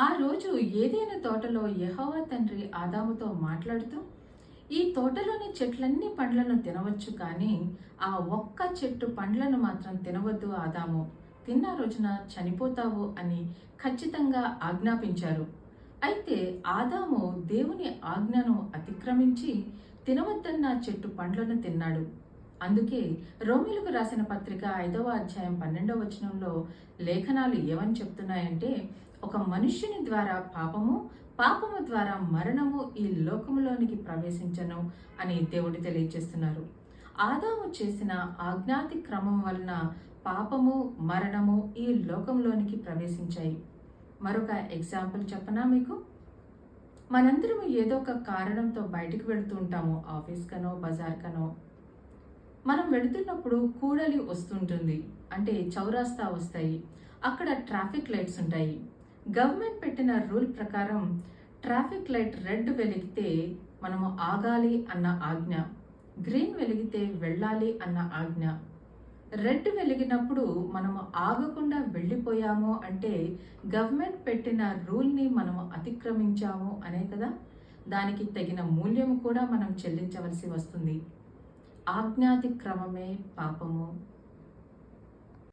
ఆ రోజు ఏదైనా తోటలో యెహోవా తండ్రి ఆదాముతో మాట్లాడుతూ, ఈ తోటలోని చెట్లన్నీ పండ్లను తినవచ్చు, కానీ ఆ ఒక్క చెట్టు పండ్లను మాత్రం తినవద్దు ఆదాము, తిన్న రోజున చనిపోతావు అని ఖచ్చితంగా ఆజ్ఞాపించారు. అయితే ఆదాము దేవుని ఆజ్ఞను అతిక్రమించి తినవద్దన్న చెట్టు పండ్లను తిన్నాడు. అందుకే రోమీయులకు రాసిన పత్రిక 5వ అధ్యాయం 12వ వచనంలో లేఖనాలు ఏమని చెప్తున్నాయంటే, ఒక మనుష్యుని ద్వారా పాపము, పాపము ద్వారా మరణము ఈ లోకములోనికి ప్రవేశించను అని దేవుడు తెలియజేస్తున్నారు. ఆదాము చేసిన ఆజ్ఞాతి క్రమం వలన పాపము, మరణము ఈ లోకంలోనికి ప్రవేశించాయి. మరొక ఎగ్జాంపుల్ చెప్పనా మీకు? మనందరము ఏదో ఒక కారణంతో బయటికి వెళుతూ ఉంటాము, ఆఫీస్కనో బజార్కనో. మనం వెళుతున్నప్పుడు కూడలి వస్తుంటుంది, అంటే చౌరాస్తా వస్తాయి. అక్కడ ట్రాఫిక్ లైట్స్ ఉంటాయి. గవర్నమెంట్ పెట్టిన రూల్ ప్రకారం ట్రాఫిక్ లైట్ రెడ్ వెలిగితే మనము ఆగాలి అన్న ఆజ్ఞ, గ్రీన్ వెలిగితే వెళ్ళాలి అన్న ఆజ్ఞ. రెడ్ వెలిగినప్పుడు మనము ఆగకుండా వెళ్ళిపోయాము అంటే గవర్నమెంట్ పెట్టిన రూల్ని మనము అతిక్రమించాము అనే కదా. దానికి తగిన మూల్యం కూడా మనం చెల్లించవలసి వస్తుంది. ఆజ్ఞాతిక్రమమే పాపము,